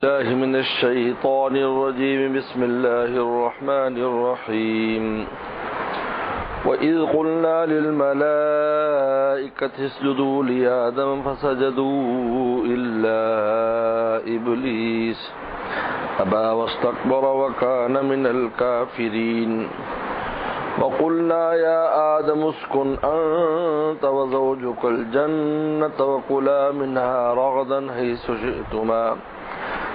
الله من الشيطان الرجيم. بسم الله الرحمن الرحيم. وإذ قلنا للملائكة اسجدوا لآدم فسجدوا إلا إبليس أبى واستكبر وكان من الكافرين. وقلنا يا آدم اسكن أنت وزوجك الجنة وكلا منها رغدا حيث شئتما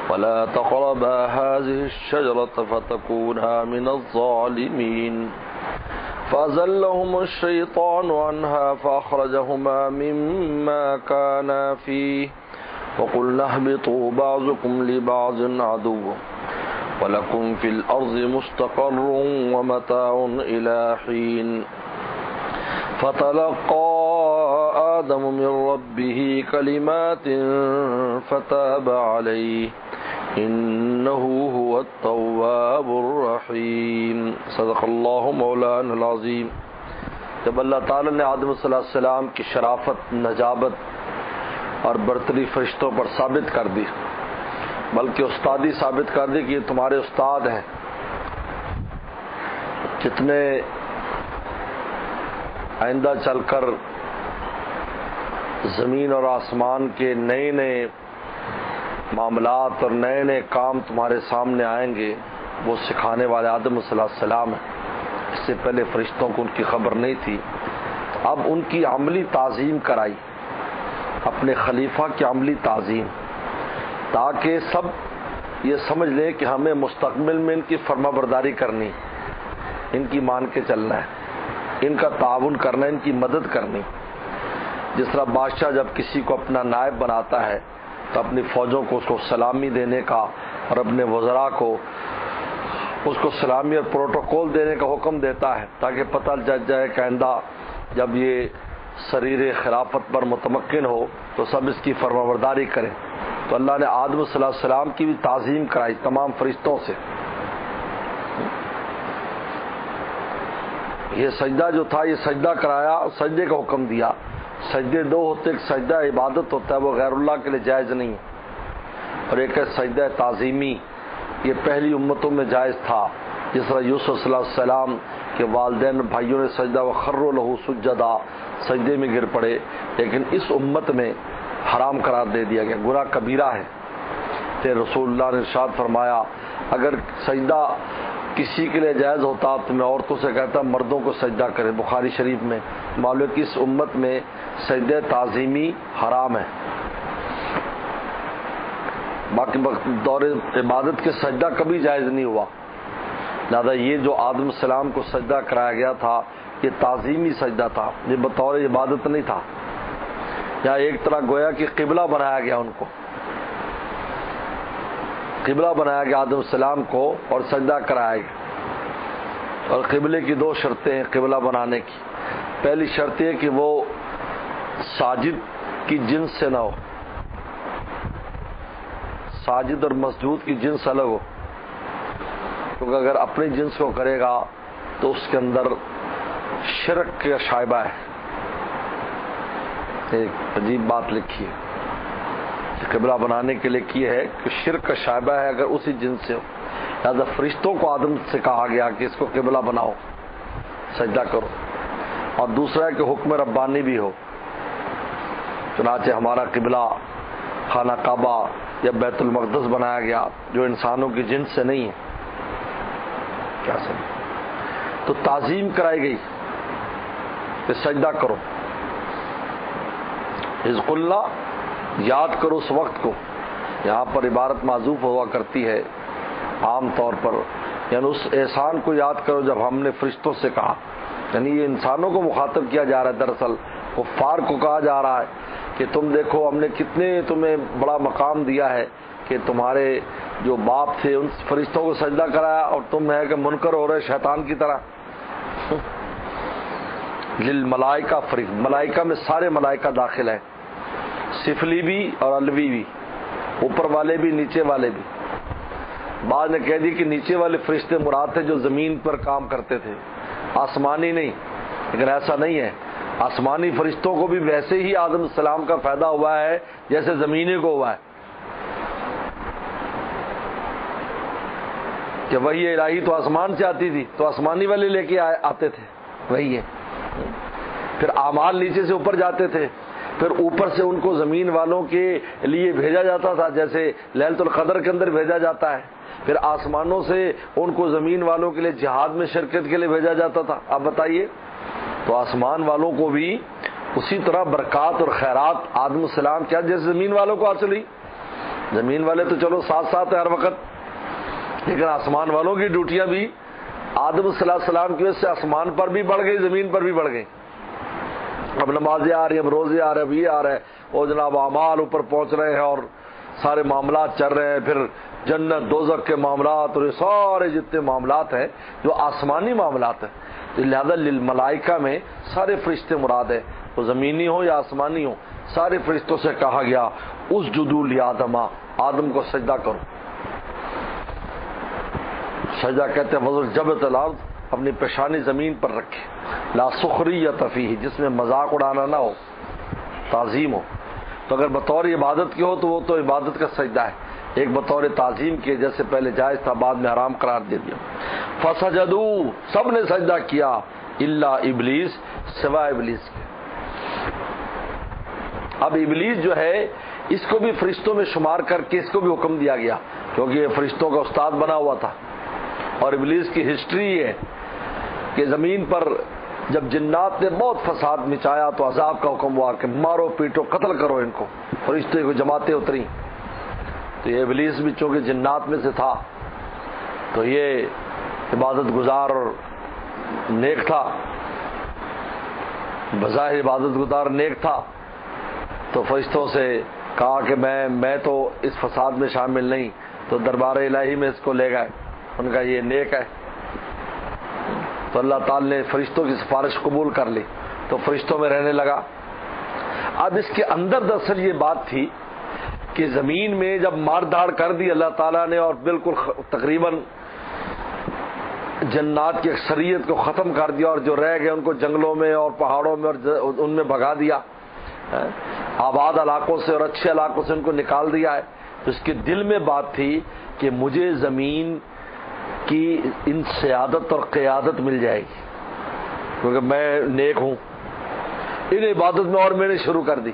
ولا تقربا هذه الشجرة فتكونا من الظالمين. فأزلهم الشيطان عنها فأخرجهما مما كانا فيه وقلنا اهبطوا بعضكم لبعض عدو وَلَكُمْ فِي الْأَرْضِ مُسْتَقَرٌّ وَمَتَاعٌ إِلَى حِينٍ. فَتَلَقَّى آدَمُ مِنْ رَبِّهِ كَلِمَاتٍ فَتَابَ عَلَيْهِ إِنَّهُ هُوَ التَّوَّابُ الرَّحِيمُ. صدق اللہ مولانا العظیم. جب اللہ تعالیٰ نے آدم صلی اللہ علیہ وسلم کی شرافت، نجابت اور برتری فرشتوں پر ثابت کر دی، بلکہ استادی ثابت کر دی کہ یہ تمہارے استاد ہیں، جتنے آئندہ چل کر زمین اور آسمان کے نئے نئے معاملات اور نئے نئے کام تمہارے سامنے آئیں گے، وہ سکھانے والے آدم صلی اللہ علیہ وسلم ہیں. اس سے پہلے فرشتوں کو ان کی خبر نہیں تھی. اب ان کی عملی تعظیم کرائی، اپنے خلیفہ کی عملی تعظیم، تاکہ سب یہ سمجھ لیں کہ ہمیں مستقبل میں ان کی فرما برداری کرنی، ان کی مان کے چلنا ہے، ان کا تعاون کرنا، ان کی مدد کرنی. جس طرح بادشاہ جب کسی کو اپنا نائب بناتا ہے تو اپنی فوجوں کو اس کو سلامی دینے کا اور اپنے وزراء کو اس کو سلامی اور پروٹوکول دینے کا حکم دیتا ہے، تاکہ پتہ چل جائے کہ آئندہ جب یہ سریر خلافت پر متمکن ہو تو سب اس کی فرما برداری کریں. تو اللہ نے آدم صلی اللہ علیہ وسلم کی بھی تعظیم کرائی تمام فرشتوں سے. یہ سجدہ جو تھا، یہ سجدہ کرایا، سجدے کا حکم دیا. سجدے دو ہوتے، ایک سجدہ عبادت ہوتا ہے، وہ غیر اللہ کے لیے جائز نہیں ہے، اور ایک ہے سجدہ تعظیمی. یہ پہلی امتوں میں جائز تھا، جس طرح یوسف صلی اللہ علیہ وسلم کے والدین بھائیوں نے سجدہ وخروا لہ سجدا، سجدے میں گر پڑے. لیکن اس امت میں حرام قرار دے دیا گیا، گناہ کبیرہ ہے. تو رسول اللہ نے ارشاد فرمایا اگر سجدہ کسی کے لیے جائز ہوتا تو میں عورتوں سے کہتا مردوں کو سجدہ کرے. بخاری شریف میں معلوم ہے کہ اس امت میں سجدہ تعظیمی حرام ہے. باقی دور عبادت کے سجدہ کبھی جائز نہیں ہوا. لہٰذا یہ جو آدم السلام کو سجدہ کرایا گیا تھا، یہ تعظیمی سجدہ تھا، یہ بطور عبادت نہیں تھا. یا ایک طرح گویا کہ قبلہ بنایا گیا، ان کو قبلہ بنایا گیا آدم السلام کو اور سجدہ کرایا گیا. اور قبلے کی دو شرطیں ہیں قبلہ بنانے کی. پہلی شرط یہ کہ وہ ساجد کی جنس سے نہ ہو، ساجد اور مسجود کی جنس الگ ہو، کیونکہ اگر اپنی جنس کو کرے گا تو اس کے اندر شرک کا شائبہ ہے. ایک عجیب بات لکھی ہے قبلہ بنانے کے لیے کی ہے کہ شرک کا شائبہ ہے اگر اسی جنس سے ہو. لہٰذا فرشتوں کو آدم سے کہا گیا کہ اس کو قبلہ بناؤ، سجدہ کرو. اور دوسرا ہے کہ حکم ربانی بھی ہو. چنانچہ ہمارا قبلہ خانہ کعبہ یا بیت المقدس بنایا گیا جو انسانوں کی جنس سے نہیں ہے. کیا سمجھ؟ تو تعظیم کرائی گئی کہ سجدہ کرو. اذ قلنا، یاد کرو اس وقت کو. یہاں پر عبارت معذوف ہوا کرتی ہے عام طور پر، یعنی اس احسان کو یاد کرو جب ہم نے فرشتوں سے کہا. یعنی یہ انسانوں کو مخاطب کیا جا رہا ہے، دراصل کفار کو کہا جا رہا ہے کہ تم دیکھو ہم نے کتنے تمہیں بڑا مقام دیا ہے کہ تمہارے جو باپ تھے ان فرشتوں کو سجدہ کرایا اور تم ہے کہ منکر ہو رہے شیطان کی طرح. للملائکہ فرشت، ملائکہ میں سارے ملائکہ داخل ہیں، سفلی بھی اور علوی بھی، اوپر والے بھی نیچے والے بھی. بعض نے کہہ دی کہ نیچے والے فرشتے مراد تھے جو زمین پر کام کرتے تھے، آسمانی نہیں. لیکن ایسا نہیں ہے، آسمانی فرشتوں کو بھی ویسے ہی آدم السلام کا فائدہ ہوا ہے جیسے زمینی کو ہوا ہے. کہ وحی الہی تو آسمان سے آتی تھی تو آسمانی والے لے کے آتے تھے، وہی ہے. پھر اعمال نیچے سے اوپر جاتے تھے، پھر اوپر سے ان کو زمین والوں کے لیے بھیجا جاتا تھا، جیسے لیلۃ القدر کے اندر بھیجا جاتا ہے. پھر آسمانوں سے ان کو زمین والوں کے لیے جہاد میں شرکت کے لیے بھیجا جاتا تھا. آپ بتائیے، تو آسمان والوں کو بھی اسی طرح برکات اور خیرات آدم السلام کیا جیسے زمین والوں کو حاصل ہوئی. زمین والے تو چلو ساتھ ساتھ ہے ہر وقت، لیکن آسمان والوں کی ڈیوٹیاں بھی آدم السلام کی وجہ سے آسمان پر بھی بڑھ گئی، زمین پر بھی بڑھ گئی. اب نمازیں آ رہی ہیں، اب روزے آ رہے ہیں، اب یہ آ رہے ہیں، اور جناب اعمال اوپر پہنچ رہے ہیں اور سارے معاملات چل رہے ہیں. پھر جنت دوزخ کے معاملات اور یہ سارے جتنے معاملات ہیں جو آسمانی معاملات ہیں. لہذا للملائکہ میں سارے فرشتے مراد ہیں، وہ زمینی ہو یا آسمانی ہو. سارے فرشتوں سے کہا گیا اسجدوا لآدم، آدم کو سجدہ کرو. سجدہ کہتے ہیں وضع جبہۃ الارض، اپنی پیشانی زمین پر رکھے. لا سخریۃ فیہ، جس میں مذاق اڑانا نہ ہو، تعظیم ہو. تو اگر بطور عبادت کی ہو تو وہ تو عبادت کا سجدہ ہے. ایک بطور تعظیم کے، جیسے پہلے جائز تھا بعد میں حرام قرار دے دیا. فسجدوا، سب نے سجدہ کیا، الا ابلیس، سوائے ابلیس کے. اب ابلیس جو ہے اس کو بھی فرشتوں میں شمار کر کے اس کو بھی حکم دیا گیا، کیونکہ یہ فرشتوں کا استاد بنا ہوا تھا. اور ابلیس کی ہسٹری یہ ہے کہ زمین پر جب جنات نے بہت فساد مچایا تو عذاب کا حکم ہوا کہ مارو پیٹو قتل کرو ان کو. فرشتے کو جماعتیں اتری، تو یہ ابلیس بھی چونکہ جنات میں سے تھا تو یہ عبادت گزار اور نیک تھا، بظاہر عبادت گزار نیک تھا. تو فرشتوں سے کہا کہ میں تو اس فساد میں شامل نہیں، تو دربار الہی میں اس کو لے گئے. ان کا یہ نیک ہے، تو اللہ تعالی نے فرشتوں کی سفارش قبول کر لی تو فرشتوں میں رہنے لگا. اب اس کے اندر دراصل یہ بات تھی کہ زمین میں جب مار دھاڑ کر دی اللہ تعالیٰ نے اور بالکل تقریباً جنات کی اکثریت کو ختم کر دیا اور جو رہ گئے ان کو جنگلوں میں اور پہاڑوں میں اور ان میں بھگا دیا، آباد علاقوں سے اور اچھے علاقوں سے ان کو نکال دیا ہے، تو اس کے دل میں بات تھی کہ مجھے زمین کی ان سیادت اور قیادت مل جائے گی، کیونکہ میں نیک ہوں. ان عبادت میں اور میں نے شروع کر دی.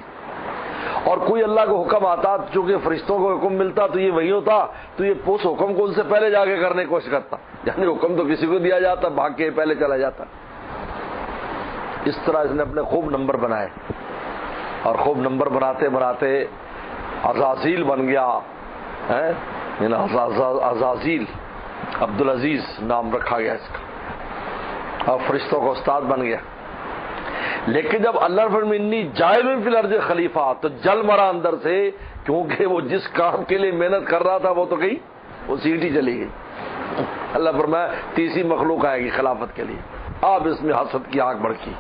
اور کوئی اللہ کو حکم آتا، چونکہ فرشتوں کو حکم ملتا تو یہ وہی ہوتا، تو یہ اس حکم کو ان سے پہلے جا کے کرنے کی کوشش کرتا. یعنی حکم تو کسی کو دیا جاتا، بھاگ کے پہلے چلا جاتا. اس طرح اس نے اپنے خوب نمبر بنائے، اور خوب نمبر بناتے بناتے عزازیل بن گیا. عزازیل، عبدالعزیز نام رکھا گیا اس کا، اور فرشتوں کا استاد بن گیا. لیکن جب اللہ فرمایا انی جاعل فی الارض خلیفہ، تو جل مرا اندر سے، کیونکہ وہ جس کام کے لیے محنت کر رہا تھا وہ تو گئی، وہ سیٹ ہی چلی گئی. اللہ فرمایا تیسری مخلوق آئے گی خلافت کے لیے. اب اس میں حسد کی آگ بھڑکی،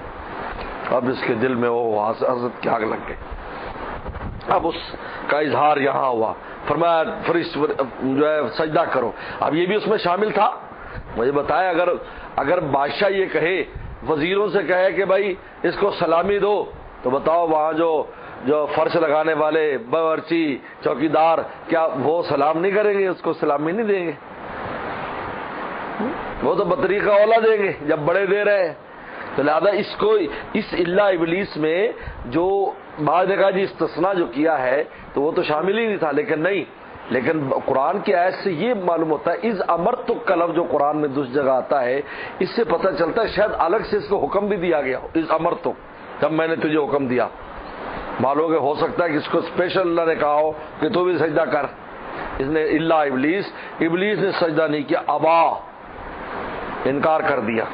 اب اس کے دل میں وہ حسد کی آگ لگ گئی. اب اس کا اظہار یہاں ہوا، فرمایا فرشت جو ہے سجدہ کرو. اب یہ بھی اس میں شامل تھا. مجھے بتایا اگر بادشاہ یہ کہے، وزیروں سے کہے کہ بھائی اس کو سلامی دو، تو بتاؤ وہاں جو فرش لگانے والے باورچی چوکیدار، کیا وہ سلام نہیں کریں گے؟ اس کو سلامی نہیں دیں گے؟ وہ تو بطریقہ اولا دیں گے جب بڑے دے رہے ہیں. تو لہذا اس کو اس الا ابلیس میں جو بعض نے کہا جی استثناء جو کیا ہے تو وہ تو شامل ہی نہیں تھا، لیکن قرآن کی آیت سے یہ معلوم ہوتا ہے از امرتک کا لفظ جو قرآن میں دوسری جگہ آتا ہے، اس سے پتہ چلتا ہے شاید الگ سے اس کو حکم بھی دیا گیا، از امرتک، جب میں نے تجھے حکم دیا. معلوم ہو سکتا ہے کہ اس کو اسپیشل اللہ نے کہا ہو کہ تو بھی سجدہ کر. اس نے الا ابلیس نے سجدہ نہیں کیا، ابا، انکار کر دیا.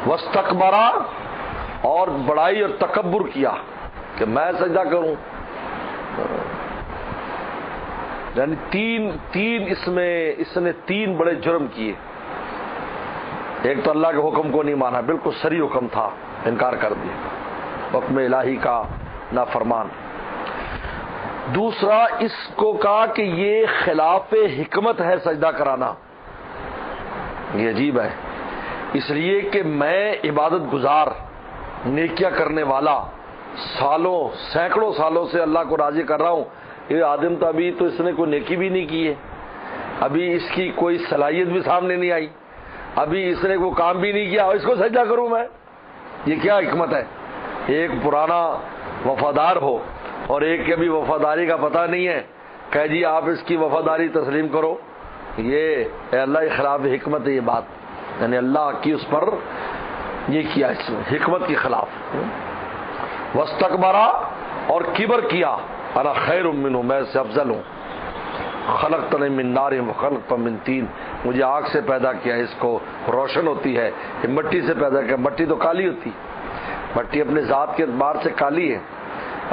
واستکبر، اور بڑائی اور تکبر کیا کہ میں سجدہ کروں. یعنی تین اس نے تین بڑے جرم کیے. ایک تو اللہ کے حکم کو نہیں مانا، بالکل صریح حکم تھا، انکار کر دیا، حکم الہی کا نافرمان. دوسرا اس کو کہا کہ یہ خلاف حکمت ہے سجدہ کرانا. یہ عجیب ہے، اس لیے کہ میں عبادت گزار، نیکیاں کرنے والا، سینکڑوں سالوں سے اللہ کو راضی کر رہا ہوں، یہ آدم تو ابھی تو اس نے کوئی نیکی بھی نہیں کی ہے، ابھی اس کی کوئی صلاحیت بھی سامنے نہیں آئی، ابھی اس نے کوئی کام بھی نہیں کیا اور اس کو سجدہ کروں میں؟ یہ کیا حکمت ہے؟ ایک پرانا وفادار ہو اور ایک کے بھی وفاداری کا پتہ نہیں ہے، کہ جی آپ اس کی وفاداری تسلیم کرو، یہ اللہ کے خلاف حکمت ہے یہ بات، یعنی اللہ کی اس پر یہ کیا، اس میں حکمت کے خلاف۔ واستکبرا، اور کبر کیا، انا خیر منہ، میں سے افضل ہوں، خلقتنی من نار وخلقتہ من طین، مجھے آگ سے پیدا کیا، اس کو روشن ہوتی ہے، یہ مٹی سے پیدا کیا، مٹی تو کالی ہوتی، مٹی اپنے ذات کے اعتبار سے کالی ہے،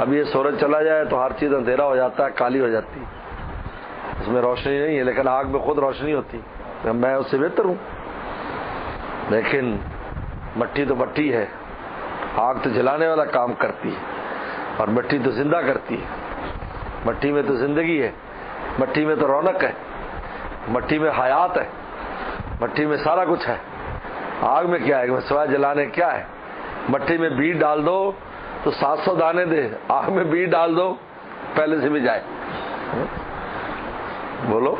اب یہ سورج چلا جائے تو ہر چیز اندھیرا ہو جاتا ہے، کالی ہو جاتی، اس میں روشنی نہیں ہے، لیکن آگ میں خود روشنی ہوتی، میں اس سے بہتر ہوں، لیکن مٹی تو مٹی ہے، آگ تو جلانے والا کام کرتی ہے اور مٹی تو زندہ کرتی ہے، مٹی میں تو زندگی ہے، مٹی میں تو رونق ہے، مٹی میں حیات ہے، مٹی میں سارا کچھ ہے، آگ میں کیا ہے؟ سوائے جلانے کیا ہے؟ مٹی میں بیج ڈال دو تو 700 دانے دے، آگ میں بیج ڈال دو پہلے سے بھی جائے، بولو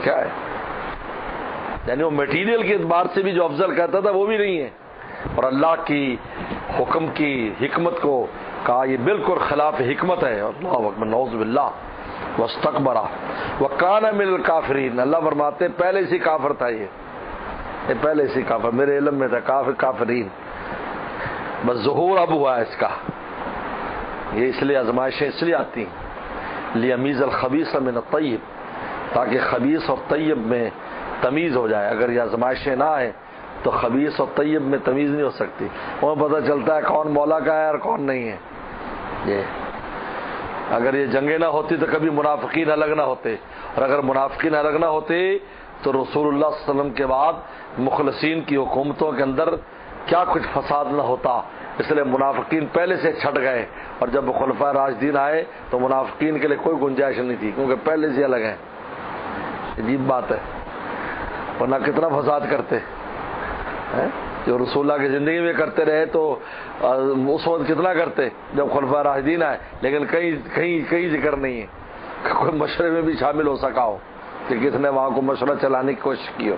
کیا ہے؟ یعنی وہ میٹیریل کے اعتبار سے بھی جو افضل کہتا تھا وہ بھی نہیں ہے، اور اللہ کی حکم کی حکمت کو کہا یہ بالکل خلاف حکمت ہے، اللہ اکبر، نعوذ باللہ، واستکبرا وکان من الکافرین، اللہ فرماتے پہلے سے کافر تھا، یہ پہلے سے کافر، میرے علم میں تھا کافرین، بس ظہور اب ہوا ہے اس کا، یہ اس لیے آزمائشیں اس لیے آتی ہیں، لیمیز الخبیث من الطیب، تاکہ خبیث اور طیب میں تمیز ہو جائے، اگر یہ آزمائشیں نہ آئیں تو خبیث اور طیب میں تمیز نہیں ہو سکتی، وہاں پتہ چلتا ہے کون مولا کا ہے اور کون نہیں ہے، یہ اگر یہ جنگیں نہ ہوتی تو کبھی منافقین الگ نہ ہوتے، اور اگر منافقین الگ نہ ہوتے تو رسول اللہ صلی اللہ علیہ وسلم کے بعد مخلصین کی حکومتوں کے اندر کیا کچھ فساد نہ ہوتا، اس لیے منافقین پہلے سے چھٹ گئے، اور جب خلفائے راشدین آئے تو منافقین کے لیے کوئی گنجائش نہیں تھی، کیونکہ پہلے سے الگ ہیں، عجیب بات ہے، ورنہ کتنا فساد کرتے جو رسول اللہ کی زندگی میں کرتے رہے، تو اس وقت کتنا کرتے جب خلفائے راشدین آئے، لیکن کہیں ذکر نہیں ہے کہ کوئی مشورے میں بھی شامل ہو سکا ہو کہ کس نے وہاں کو مشورہ چلانے کی کوشش کی ہو۔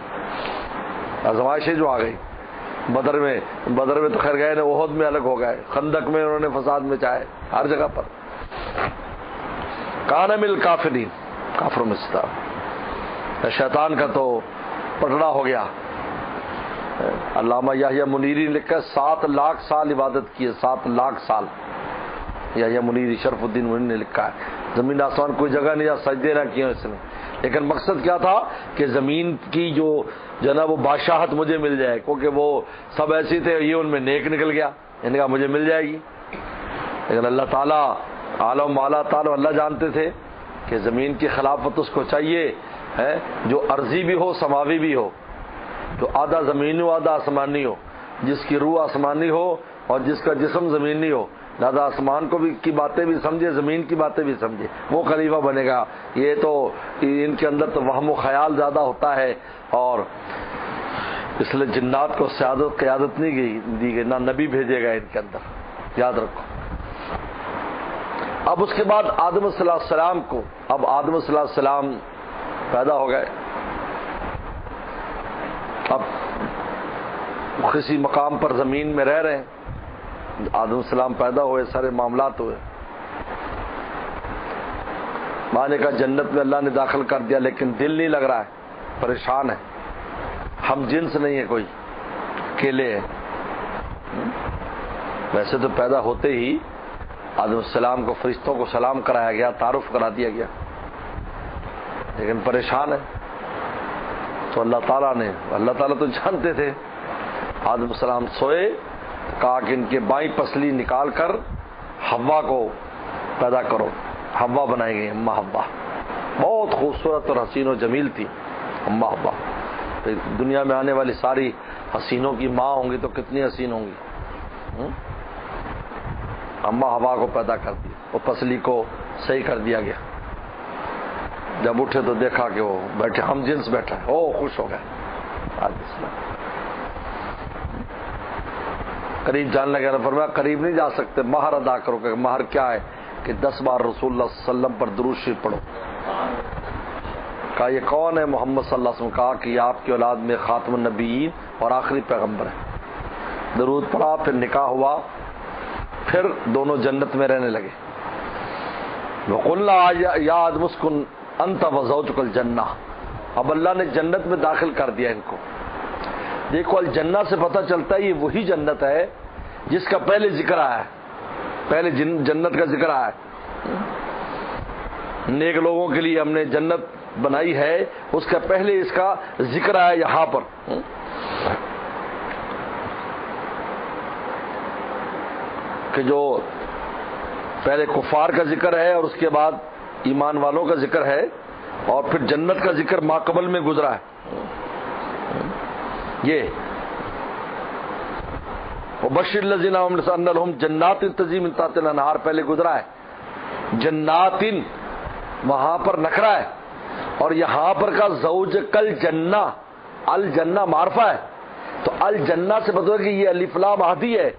آزمائشیں جو آ گئی بدر میں تو خیر گئے نے، احد میں الگ ہو گئے، خندق میں انہوں نے فساد مچائے، ہر جگہ پر، کان من الکافرین، کافروں میں سے تھا، شیطان کا تو پٹڑا ہو گیا۔ علامہ یحییٰ منیری نے لکھا 7 لاکھ سال عبادت کی ہے، 7 لاکھ سال، یحییٰ منیری، شرف الدین منیری نے لکھا ہے، زمین آسمان کوئی جگہ نہیں جہاں سجدے نہ کیے اس نے، لیکن مقصد کیا تھا کہ زمین کی جو نا وہ بادشاہت مجھے مل جائے، کیونکہ وہ سب ایسے تھے، یہ ان میں نیک نکل گیا، ان کا مجھے مل جائے گی، لیکن اللہ تعالیٰ عالم والا تعالیٰ اللہ جانتے تھے کہ زمین کی خلافت اس کو چاہیے ہے جو ارضی بھی ہو سماوی بھی ہو، جو آدھا زمینی ہو آدھا آسمانی ہو، جس کی روح آسمانی ہو اور جس کا جسم زمینی ہو، لہذا آسمان کو بھی کی باتیں بھی سمجھے، زمین کی باتیں بھی سمجھے، وہ خلیفہ بنے گا۔ یہ تو ان کے اندر تو وہم و خیال زیادہ ہوتا ہے، اور اس لیے جنات کو قیادت نہیں دی گئی، نہ نبی بھیجے گا ان کے اندر، یاد رکھو۔ اب اس کے بعد آدم صلی اللہ علیہ السلام کو، اب آدم صلی اللہ علیہ السلام پیدا ہو گئے، اب کسی مقام پر زمین میں رہ رہے ہیں، آدم السلام پیدا ہوئے، سارے معاملات ہوئے، مانے کا جنت میں اللہ نے داخل کر دیا، لیکن دل نہیں لگ رہا ہے، پریشان ہے، ہم جنس نہیں ہے کوئی، اکیلے ہیں۔ ویسے تو پیدا ہوتے ہی آدم السلام کو فرشتوں کو سلام کرایا گیا، تعارف کرا دیا گیا، لیکن پریشان ہے، تو اللہ تعالیٰ تو جانتے تھے، آدم السلام سوئے، کہا کہ ان کے بائیں پسلی نکال کر حوا کو پیدا کرو، حوا بنائی گئی، اماں حوا، بہت خوبصورت اور حسین و جمیل تھی اماں حوا، دنیا میں آنے والی ساری حسینوں کی ماں ہوں گی تو کتنی حسین ہوں گی، اماں حوا کو پیدا کر دی، وہ پسلی کو صحیح کر دیا گیا، جب اٹھے تو دیکھا کہ وہ بیٹھے، ہم جنس بیٹھا ہے، او خوش ہو گئے، قریب جاننے لگا، فرمایا قریب نہیں جا سکتے، مہر ادا کرو، کہ مہر کیا ہے، کہ 10 بار رسول اللہ صلی اللہ علیہ وسلم پر درود شریف پڑھو. کہا یہ کون ہے؟ محمد صلی اللہ علیہ وسلم. کہا کہ یہ آپ کی اولاد میں خاتم النبیین اور آخری پیغمبر ہے. درود پڑھا، پھر نکاح ہوا، پھر دونوں جنت میں رہنے لگے. وَقُلْنَا يَا آدَمُ اسْكُنْ أَنْتَ وَزَوْجُكَ الْجَنَّةَ. اب اللہ نے جنت میں داخل کر دیا ان کو. دیکھو الجنہ سے پتہ چلتا ہے یہ وہی جنت ہے جس کا پہلے ذکر آیا ہے. پہلے جنت کا ذکر آیا ہے. نیک لوگوں کے لیے ہم نے جنت بنائی ہے، اس کا پہلے اس کا ذکر آیا یہاں پر. کہ جو پہلے کفار کا ذکر ہے اور اس کے بعد ایمان والوں کا ذکر ہے، اور پھر جنت کا ذکر ماقبل میں گزرا ہے. یہ وبشر الذین آمنوا ان لهم جنات تجری من تحتها الانہار پہلے گزرا ہے. جنات وہاں پر نکرا ہے، اور یہاں پر کا زوج کل جنہ، الجنہ معرفہ ہے. تو الجنہ سے پتہ ہے کہ یہ الف لام عہدی ہے،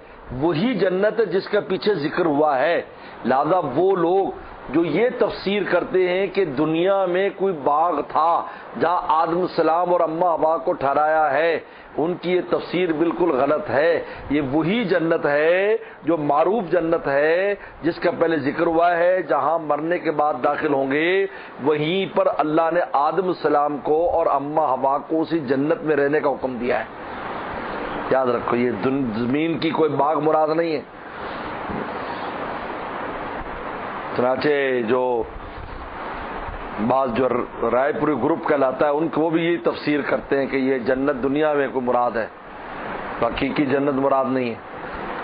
وہی جنت ہے جس کا پیچھے ذکر ہوا ہے. لہذا وہ لوگ جو یہ تفسیر کرتے ہیں کہ دنیا میں کوئی باغ تھا جہاں آدم السلام اور اماں حوا کو ٹھہرایا ہے، ان کی یہ تفسیر بالکل غلط ہے. یہ وہی جنت ہے جو معروف جنت ہے جس کا پہلے ذکر ہوا ہے، جہاں مرنے کے بعد داخل ہوں گے. وہیں پر اللہ نے آدم السلام کو اور اماں حوا کو اسی جنت میں رہنے کا حکم دیا ہے. یاد رکھو یہ زمین کی کوئی باغ مراد نہیں ہے. چنانچہ جو بعض جو رائے پوری گروپ کہلاتا ہے ان کو وہ بھی یہی تفسیر کرتے ہیں کہ یہ جنت دنیا میں کوئی مراد ہے، حقیقی جنت مراد نہیں ہے،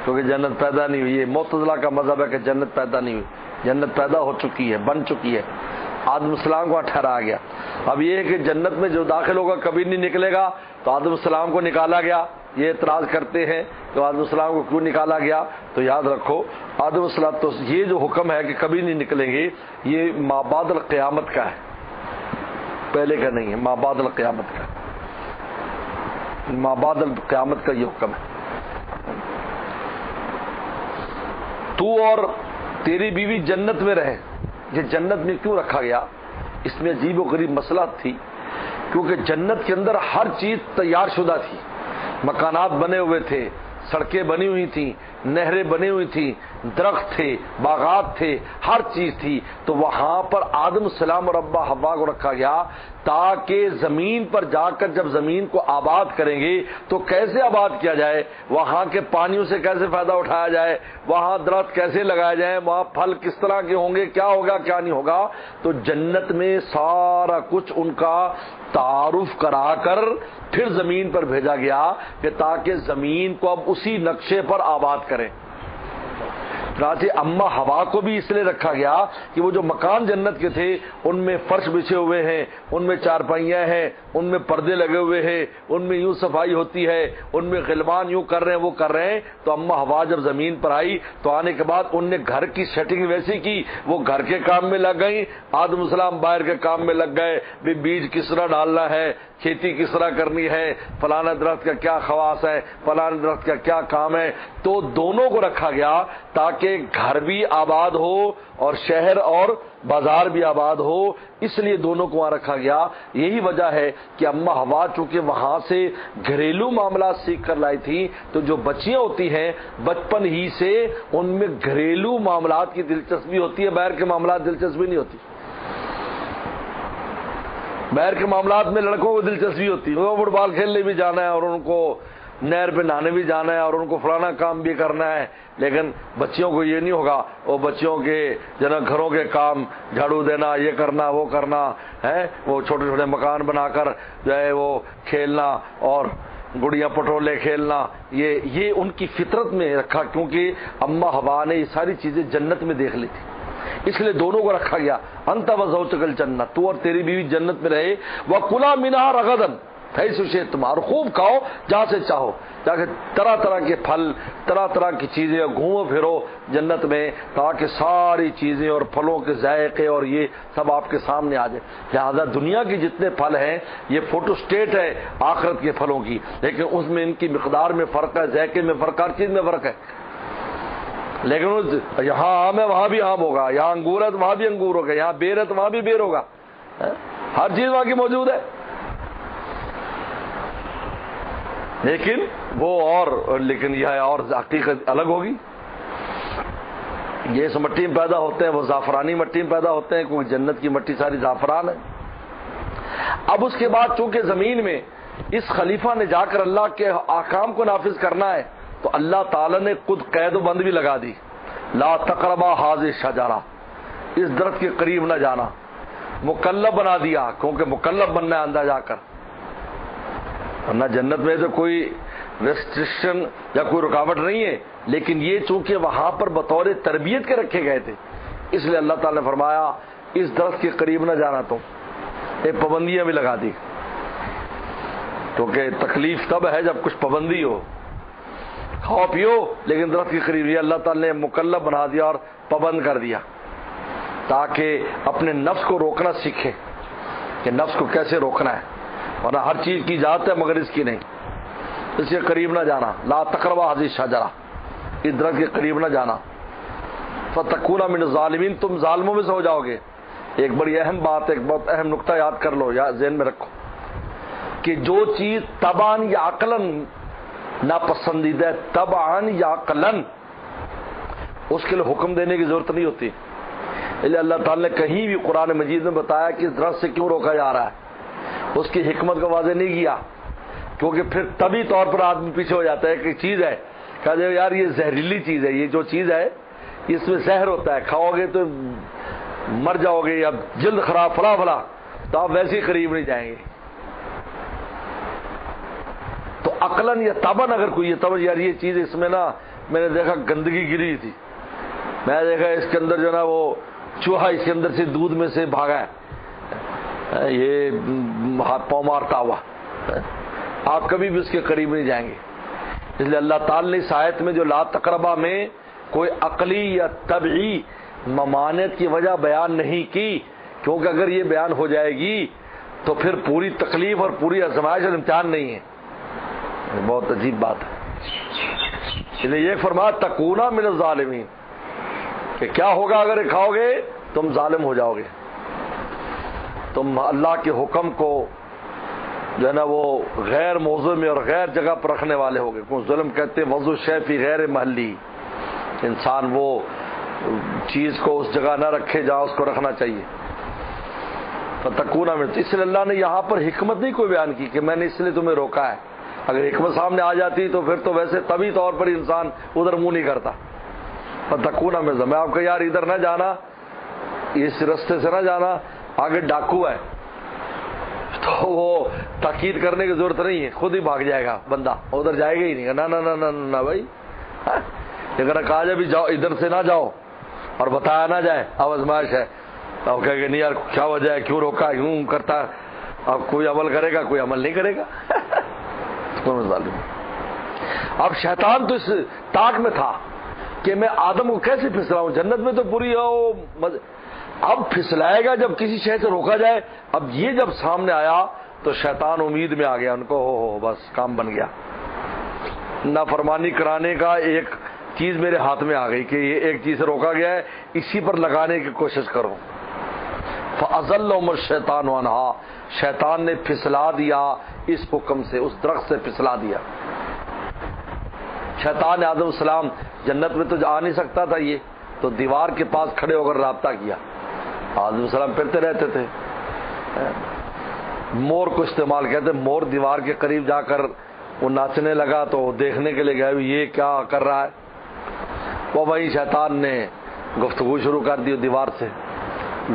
کیونکہ جنت پیدا نہیں ہوئی. یہ معتزلہ کا مذہب ہے کہ جنت پیدا نہیں ہوئی. جنت پیدا ہو چکی ہے، بن چکی ہے. آدم السلام کو ٹھہرایا گیا. اب یہ ہے کہ جنت میں جو داخل ہوگا کبھی نہیں نکلے گا، تو آدم السلام کو نکالا گیا. یہ اعتراض کرتے ہیں کہ آدم السلام کو کیوں نکالا گیا؟ تو یاد رکھو آدم السلام تو یہ جو حکم ہے کہ کبھی نہیں نکلیں گے، یہ مابعد القیامت کا ہے، پہلے کا نہیں ہے. مابعد القیامت کا، مابعد القیامت کا یہ حکم ہے. تو اور تیری بیوی جنت میں رہے. یہ جنت میں کیوں رکھا گیا؟ اس میں عجیب و غریب مسئلہ تھی، کیونکہ جنت کے اندر ہر چیز تیار شدہ تھی. مکانات بنے ہوئے تھے، سڑکیں بنی ہوئی تھیں، نہریں بنی ہوئی تھیں، درخت تھے، باغات تھے، ہر چیز تھی. تو وہاں پر آدم السلام اور ابا حوا کو رکھا گیا تاکہ زمین پر جا کر جب زمین کو آباد کریں گے تو کیسے آباد کیا جائے، وہاں کے پانیوں سے کیسے فائدہ اٹھایا جائے، وہاں درخت کیسے لگایا جائے، وہاں پھل کس طرح کے ہوں گے، کیا ہوگا کیا نہیں ہوگا. تو جنت میں سارا کچھ ان کا تعارف کرا کر پھر زمین پر بھیجا گیا کہ تاکہ زمین کو اب اسی نقشے پر آباد کریں. چنانچہ اماں حوا کو بھی اس لیے رکھا گیا کہ وہ جو مکان جنت کے تھے ان میں فرش بچھے ہوئے ہیں، ان میں چارپائیاں ہیں، ان میں پردے لگے ہوئے ہیں، ان میں یوں صفائی ہوتی ہے، ان میں غلمان یوں کر رہے ہیں وہ کر رہے ہیں. تو اماں حوا جب زمین پر آئی تو آنے کے بعد ان نے گھر کی سیٹنگ ویسی کی، وہ گھر کے کام میں لگ گئیں، آدم السلام باہر کے کام میں لگ گئے. بیج کس طرح ڈالنا ہے، کھیتی کس طرح کرنی ہے، فلانا درخت کا کیا خواص ہے، فلانا درخت کا کیا کام ہے. تو دونوں کو رکھا گیا تاکہ گھر بھی آباد ہو اور شہر اور بازار بھی آباد ہو، اس لیے دونوں کو وہاں رکھا گیا. یہی وجہ ہے کہ اماں حوا چونکہ وہاں سے گھریلو معاملات سیکھ کر لائی تھی، تو جو بچیاں ہوتی ہیں بچپن ہی سے ان میں گھریلو معاملات کی دلچسپی ہوتی ہے، باہر کے معاملات دلچسپی نہیں ہوتی. باہر کے معاملات میں لڑکوں کو دلچسپی ہوتی ہے، وہ فٹ بال کھیلنے بھی جانا ہے اور ان کو نہر پہ نہانے بھی جانا ہے اور ان کو فلانا کام بھی کرنا ہے. لیکن بچیوں کو یہ نہیں ہوگا، وہ بچیوں کے گھروں کے کام، جھاڑو دینا، یہ کرنا وہ کرنا ہے، وہ چھوٹے چھوٹے مکان بنا کر جو ہے وہ کھیلنا اور گڑیاں پٹولے کھیلنا، یہ ان کی فطرت میں رکھا، کیونکہ اماں حوا نے یہ ساری چیزیں جنت میں دیکھ لی تھی، اس لیے دونوں کو رکھا گیا. انت وزوجک الجنہ، تو اور تیری بیوی جنت میں رہے. وَكُلَا مِنْهَا رَغَدًا حیث شئتما، اور خوب کھاؤ جہاں سے چاہو، تاکہ طرح طرح کے پھل، طرح طرح کی چیزیں، گھومو پھرو جنت میں تاکہ ساری چیزیں اور پھلوں کے ذائقے اور یہ سب آپ کے سامنے آ جائے. لہذا دنیا کی جتنے پھل ہیں یہ فوٹو اسٹیٹ ہے آخرت کے پھلوں کی، لیکن اس میں ان کی مقدار میں فرق ہے، ذائقے میں فرق، ہر چیز میں فرق ہے. لیکن یہاں آم ہے وہاں بھی آم ہوگا، یہاں انگور ہے تو وہاں بھی انگور ہوگا، یہاں بیر ہے تو وہاں بھی بیر ہوگا، ہر چیز وہاں کی موجود ہے. لیکن وہ لیکن یہ اور حقیقت الگ ہوگی. یہ اس مٹی میں پیدا ہوتے ہیں، وہ زعفرانی مٹی میں پیدا ہوتے ہیں، کوئی جنت کی مٹی ساری زعفران ہے. اب اس کے بعد چونکہ زمین میں اس خلیفہ نے جا کر اللہ کے احکام کو نافذ کرنا ہے تو اللہ تعالی نے خود قید و بند بھی لگا دی. لا تقربا هذه الشجرہ، اس درخت کے قریب نہ جانا. مکلف بنا دیا، کیونکہ مکلف بننا ہے اندر جا کر. ورنہ جنت میں تو کوئی ریسٹرکشن یا کوئی رکاوٹ نہیں ہے، لیکن یہ چونکہ وہاں پر بطور تربیت کے رکھے گئے تھے اس لیے اللہ تعالی نے فرمایا اس درخت کے قریب نہ جانا. تم ایک پابندیاں بھی لگا دی، کیونکہ تکلیف تب ہے جب کچھ پابندی ہو. کھاؤ پیو لیکن درخت کے قریب، یہ اللہ تعالی نے مکلف بنا دیا اور پابند کر دیا تاکہ اپنے نفس کو روکنا سیکھے کہ نفس کو کیسے روکنا ہے. ورنہ ہر چیز کی ذات ہے مگر اس کی نہیں. اس کے قریب نہ جانا. لا تقربا هذه الشجرہ، اس درخت کے قریب نہ جانا. فتکونا من الظالمین، تم ظالموں میں سے ہو جاؤ گے. ایک بڑی اہم بات، ایک بہت اہم نقطہ یاد کر لو یا ذہن میں رکھو کہ جو چیز طبعاً یا عقلاً ناپسندیدہ ہے، طبعاً یا عقلاً، اس کے لیے حکم دینے کی ضرورت نہیں ہوتی. اس لیے اللہ تعالی نے کہیں بھی قرآن مجید میں بتایا کہ اس درخت سے کیوں روکا جا رہا ہے، اس کی حکمت کو واضح نہیں کیا. کیونکہ پھر طبی طور پر آدمی پیچھے ہو جاتا ہے کہ چیز ہے، کہا جائے یار یہ زہریلی چیز ہے، یہ جو چیز ہے اس میں زہر ہوتا ہے، کھاؤ گے تو مر جاؤ گے یا جلد خراب فلاں فلاں، تو آپ ویسے ہی قریب نہیں جائیں گے. تو عقلاً یا طبعاً اگر کوئی یہ توجہ یار یہ چیز اس میں نا میں نے دیکھا گندگی گری تھی، میں نے دیکھا اس کے اندر جو نا وہ چوہا اس کے اندر سے دودھ میں سے بھاگا ہے، یہ ہاتھ پاؤں مارتا ہوا، آپ کبھی بھی اس کے قریب نہیں جائیں گے. اس لیے اللہ تعالی نے اس آیت میں جو لا تقربا میں کوئی عقلی یا طبعی ممانعت کی وجہ بیان نہیں کی، کیونکہ اگر یہ بیان ہو جائے گی تو پھر پوری تکلیف اور پوری آزمائش اور امتحان نہیں ہے. بہت عجیب بات ہے. اس لیے یہ فرمایا تکونا من الظالمین کہ کیا ہوگا اگر یہ کھاؤ گے تم ظالم ہو جاؤ گے، تم اللہ کے حکم کو جو ہے نا وہ غیر موضوع میں اور غیر جگہ پر رکھنے والے ہو گئے. ظلم کہتے ہیں وضع شے فی غیر محلی، انسان وہ چیز کو اس جگہ نہ رکھے جہاں اس کو رکھنا چاہیے. فتکونا من، اس لیے اللہ نے یہاں پر حکمت نہیں کوئی بیان کی کہ میں نے اس لیے تمہیں روکا ہے. اگر حکمت سامنے آ جاتی تو پھر تو ویسے طبی طور پر انسان ادھر منہ نہیں کرتا. فتکونا من، میں آپ کو یار ادھر نہ جانا، اس رستے سے نہ جانا، آگے ڈاکو ہے، تو وہ تاکید کرنے کی ضرورت نہیں ہے، خود ہی بھاگ جائے گا بندہ، ادھر جائے گا ہی نہیں. نہ بھائی، اگر کہا جائے بھی جاؤ ادھر سے نہ جاؤ اور بتایا نہ جائے اب آزمائش ہے، اب کہے گا نہیں یار کیا وجہ ہے، کیوں روکا، یوں کرتا، اب کوئی عمل کرے گا کوئی عمل نہیں کرے گا. اب شیطان تو اس تاک میں تھا کہ میں آدم کو کیسے پھسلاؤں، جنت میں تو پوری اب پھسلائے گا جب کسی شے سے روکا جائے. اب یہ جب سامنے آیا تو شیطان امید میں آ گیا، ان کو ہو بس کام بن گیا، نافرمانی کرانے کا ایک چیز میرے ہاتھ میں آ گئی کہ یہ ایک چیز سے روکا گیا ہے، اسی پر لگانے کی کوشش کرو. فَأَزَلَّهُمُ الشَّيْطَانُ عَنْهَا، شیطان نے پھسلا دیا اس حکم سے، اس درخت سے پھسلا دیا. شیطان آدم السلام جنت میں تو آ نہیں سکتا تھا، یہ تو دیوار کے پاس کھڑے ہو کر رابطہ کیا. آدم السلام پھرتے رہتے تھے. مور کو استعمال کہتے، مور دیوار کے قریب جا کر وہ ناچنے لگا تو دیکھنے کے لیے گئے یہ کیا کر رہا ہے. وہ وہی شیطان نے گفتگو شروع کر دی دیوار سے.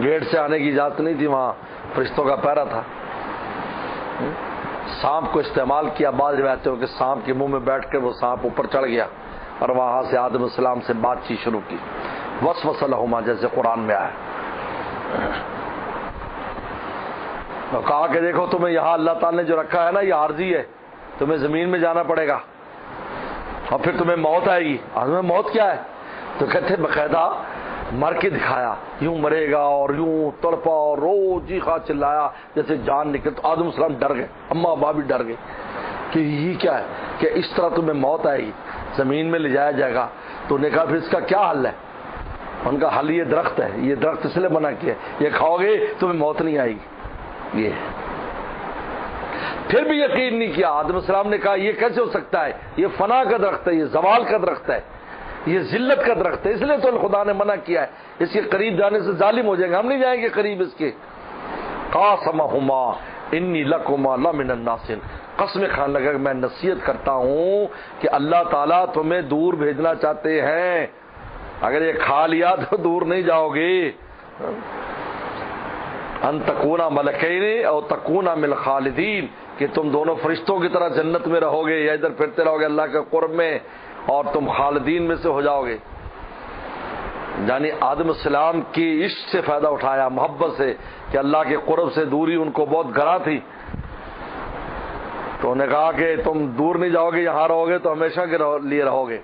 گیٹ سے آنے کی اجازت نہیں تھی، وہاں فرشتوں کا پہرا تھا. سانپ کو استعمال کیا، بعض روایتوں کہ سانپ کے منہ میں بیٹھ کے وہ سانپ اوپر چڑھ گیا اور وہاں سے آدم السلام سے بات چیت شروع کی. وسوس لہما، جیسے قرآن میں آیا، کہا کہ دیکھو تمہیں یہاں اللہ تعالی نے جو رکھا ہے نا یہ عارضی ہے، تمہیں زمین میں جانا پڑے گا اور پھر تمہیں موت آئے گی. آدم موت کیا ہے؟ تو کہتے باقاعدہ مر کے دکھایا، یوں مرے گا اور یوں تڑپا اور رو جی خواہ چلایا جیسے جان نکل. تو آدم السلام ڈر گئے، اماں ابا بھی ڈر گئے کہ یہ کیا ہے کہ اس طرح تمہیں موت آئے گی، زمین میں لے جایا جائے گا. تو انہوں نے کہا پھر اس کا کیا حل ہے؟ ان کا حل یہ درخت ہے، یہ درخت اس لیے منع کیا ہے، یہ کھاؤ گے تمہیں موت نہیں آئے گی. یہ پھر بھی یقین نہیں کیا. آدم علیہ السلام نے کہا یہ کیسے ہو سکتا ہے، یہ فنا کا درخت ہے، یہ زوال کا درخت ہے، یہ ذلت کا درخت ہے، اس لیے تو خدا نے منع کیا ہے، اس کے قریب جانے سے ظالم ہو جائیں گے، ہم نہیں جائیں گے قریب اس کے. قاسمہما انی لکما لمن الناصحین، قسم کھانے لگا کہ میں نصیحت کرتا ہوں کہ اللہ تعالیٰ تمہیں دور بھیجنا چاہتے ہیں، اگر یہ کھا لیا تو دور نہیں جاؤ گے. ان تکونا ملکین او تکونا من الخالدین، کہ تم دونوں فرشتوں کی طرح جنت میں رہو گے یا ادھر پھرتے رہو گے اللہ کے قرب میں، اور تم خالدین میں سے ہو جاؤ گے. یعنی آدم السلام کی عشق سے فائدہ اٹھایا، محبت سے، کہ اللہ کے قرب سے دوری ان کو بہت گراں تھی. تو انہوں نے کہا کہ تم دور نہیں جاؤ گے، یہاں رہو گے تو ہمیشہ کے لیے رہو گے،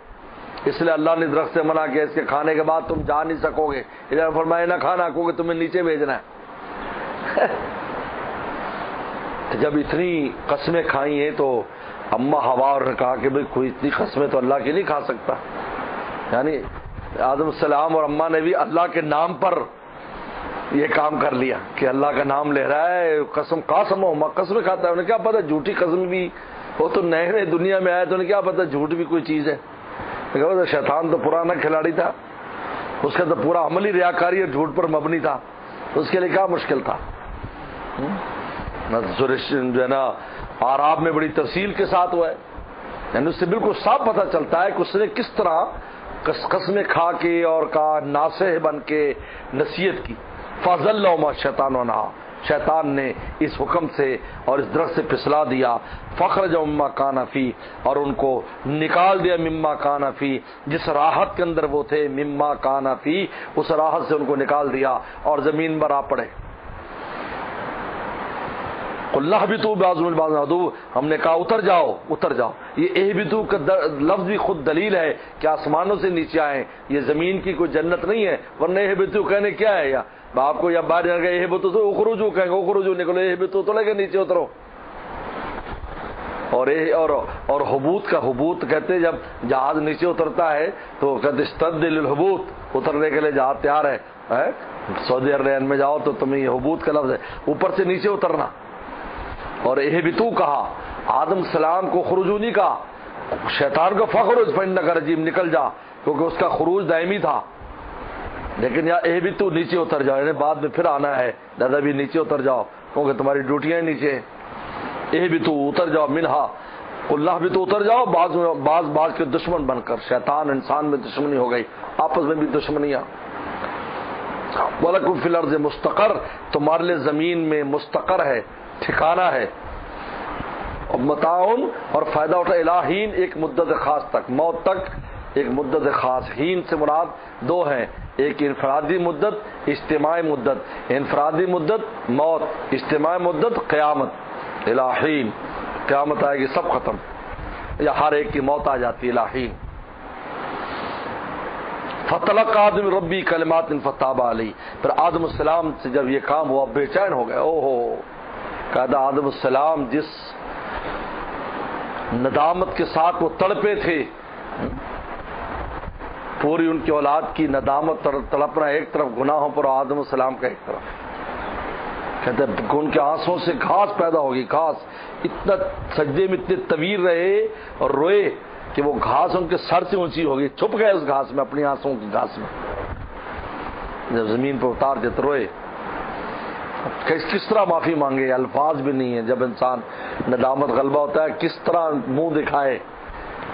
اس لیے اللہ نے درخت سے منع کیا، اس کے کھانے کے بعد تم جا نہیں سکو گے. ادھر فرمایا نہ کھانا، کیونکہ تمہیں نیچے بھیجنا ہے. جب اتنی قسمیں کھائی ہیں تو اما حوا نے کہا کہ بھئی کوئی اتنی قسمیں تو اللہ کی نہیں کھا سکتا. یعنی آدم السلام اور اما نے بھی اللہ کے نام پر یہ کام کر لیا کہ اللہ کا نام لے رہا ہے، قسم قسم کھاتا ہے. انہیں کیا پتا جھوٹی قسم بھی، وہ تو نئے نئے دنیا میں آئے تو انہیں کیا پتا جھوٹ بھی کوئی چیز ہے. شیطان تو پرانا کھلاڑی تھا، اس کا تو پورا عملی ریاکاری اور جھوٹ پر مبنی تھا، اس کے لیے کیا مشکل تھا. جو ہے نا آراب میں بڑی تفصیل کے ساتھ ہوا ہے، یعنی اس سے بالکل صاف پتہ چلتا ہے کہ اس نے کس طرح قسمیں کھا کے اور کا ناصح بن کے نصیحت کی. فَأَزَلَّهُمَا الشَّيْطَانُ عَنْهَا، شیطان نے اس حکم سے اور اس درخت سے پھسلا دیا. فَأَخْرَجَهُم مِّمَّا كَانَ فِيهِ، اور ان کو نکال دیا مما کان فی، جس راحت کے اندر وہ تھے، مما کان فی، اس راحت سے ان کو نکال دیا اور زمین پر آ پڑے. قُلْ اهْبِطُوا بَعْضُكُمْ لِبَعْضٍ عَدُوٌّ، ہم نے کہا اتر جاؤ اتر جاؤ. یہ اہبطوا کا لفظ بھی خود دلیل ہے کہ آسمانوں سے نیچے آئے، یہ زمین کی کوئی جنت نہیں ہے، ورنہ اہبطوا کہنے کیا ہے، یا آپ کو یا باہر جا کے اہبطوا تو اخرجوا کہیں گے، اخرجوا نکلو، اہبطوا تو لے کے نیچے اترو. اور حبوط کا، حبوط کہتے ہیں جب جہاز نیچے اترتا ہے تو کہتے استد للحبوط، اترنے کے لیے جہاز تیار ہے. سعودی عرب میں جاؤ تو تمہیں یہ حبوط کا لفظ ہے، اوپر سے نیچے اترنا. اور اہبطوا کہا، آدم السلام کو خروجو نہیں کہا، شیطان کو فخرج فإنک رجیم، نکل جا، کیونکہ اس کا خروج دائمی تھا. لیکن یا اہبطوا نیچے اتر جاؤ، یعنی بعد میں پھر آنا ہے، دادا بھی نیچے اتر جاؤ کیونکہ تمہاری ڈیوٹیاں نیچے. اہبطوا اتر جاؤ، منہا قُلْ اهْبِطُوا اتر جاؤ، بعض کے دشمن بن کر. شیطان انسان میں دشمنی ہو گئی، آپس میں بھی دشمنیاں. وَلَكُمْ فِي الْأَرْضِ مُسْتَقَرٌّ، تمہارے لیے زمین میں مستقر ہے، ٹھکانہ ہے. اور متاعٌ، اور فائدہ اٹھا، الہین، ایک مدت خاص تک، موت تک ایک مدت خاص. ہین سے مراد دو ہیں، ایک انفرادی مدت، اجتماعی مدت. انفرادی مدت موت، اجتماعی مدت قیامت. الہین، قیامت آئے گی سب ختم، یا ہر ایک کی موت آ جاتی. الہین. فَتَلَقَّىٰ آدَمُ مِن رَّبِّهِ كَلِمَاتٍ فَتَابَ عَلَيْهِ، پھر آدم السلام سے جب یہ کام ہوا بے چین ہو گئے. کہا آدم السلام جس ندامت کے ساتھ وہ تڑپے تھے، پوری ان کی اولاد کی ندامت تڑپنا ایک طرف گناہوں پر، آدم السلام کا ایک طرف. کہتے ہیں ان کے آنسوں سے گھاس پیدا ہوگی، گھاس. اتنا سجدے میں اتنے طویل رہے اور روئے کہ وہ گھاس ان کے سر سے اونچی ہوگی، چھپ گئے اس گھاس میں، اپنی آنسوں کی گھاس میں. جب زمین پر اتار دیتے روئے. کس طرح معافی مانگے، الفاظ بھی نہیں ہیں. جب انسان ندامت غلبہ ہوتا ہے کس طرح منہ دکھائے.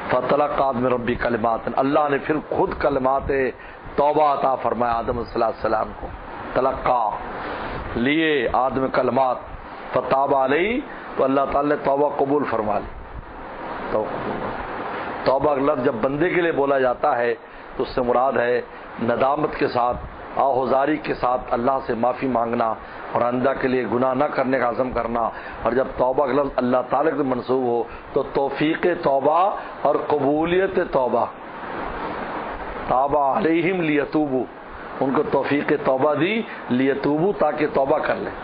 فَتَلَقَّىٰ آدَمُ مِن رَّبِّهِ كَلِمَاتٍ، اللہ نے پھر خود کلمات توبہ عطا فرمایا آدم علیہ السلام کو. تلقا، لیے آدم کلمات. فَتَابَ عَلَيْهِ، تو اللہ تعالی نے توبہ قبول فرما لی. توبہ کا لفظ جب بندے کے لیے بولا جاتا ہے تو اس سے مراد ہے ندامت کے ساتھ، آہوزاری کے ساتھ اللہ سے معافی مانگنا اور آئندہ کے لیے گناہ نہ کرنے کا عزم کرنا. اور جب توبہ کا لفظ اللہ تعالیٰ سے منسوب ہو تو توفیق توبہ اور قبولیت توبہ. تاب علیہم لیتوبوا، ان کو توفیق توبہ دی، لیتوبوا، تاکہ توبہ کر لیں.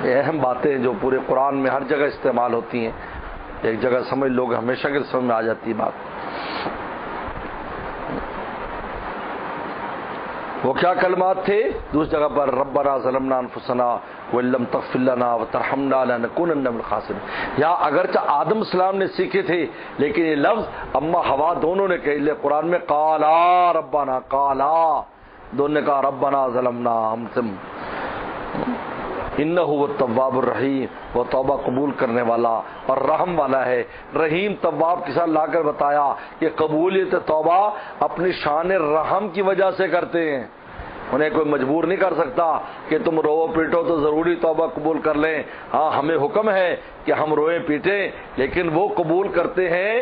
یہ اہم باتیں جو پورے قرآن میں ہر جگہ استعمال ہوتی ہیں. ایک جگہ سمجھ لوگ ہمیشہ کے سمجھ میں آ جاتی بات. وہ کیا کلمات تھے؟ دوسری جگہ پر ربنا ظلمنا انفسنا وان لم تغفر لنا وترحمنا لنکونن من الخاسرین. یا اگرچہ آدم السلام نے سیکھے تھے لیکن یہ لفظ اما حوا دونوں نے کہے. لے قرآن میں قالا ربنا، قالا دونوں نے کہا ربنا ظلمنا، ہم سے انہ هو التواب الرحیم، وہ توبہ قبول کرنے والا اور رحم والا ہے. رحیم تواب کے ساتھ لا کر بتایا کہ قبولیت توبہ اپنی شان رحم کی وجہ سے کرتے ہیں. انہیں کوئی مجبور نہیں کر سکتا کہ تم رو پیٹو تو ضروری توبہ قبول کر لیں. ہاں ہمیں حکم ہے کہ ہم روئیں پیٹیں، لیکن وہ قبول کرتے ہیں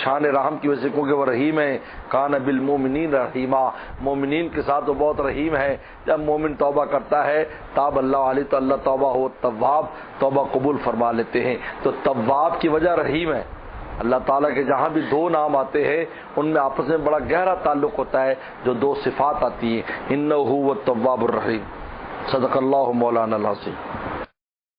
شان رحم کی وجہ سے، کیونکہ وہ رحیم ہے. کان بالمومنین رحیمہ، مومنین کے ساتھ وہ بہت رحیم ہے. جب مومن توبہ کرتا ہے تاب اللہ علیہ تو اللہ توبہ ہو تواب، توبہ قبول فرما لیتے ہیں. تو تواب کی وجہ رحیم ہے. اللہ تعالیٰ کے جہاں بھی دو نام آتے ہیں ان میں آپس میں بڑا گہرا تعلق ہوتا ہے. جو دو صفات آتی ہیں، انہ هو التواب الرحیم. صدق اللہ مولانا العظیم.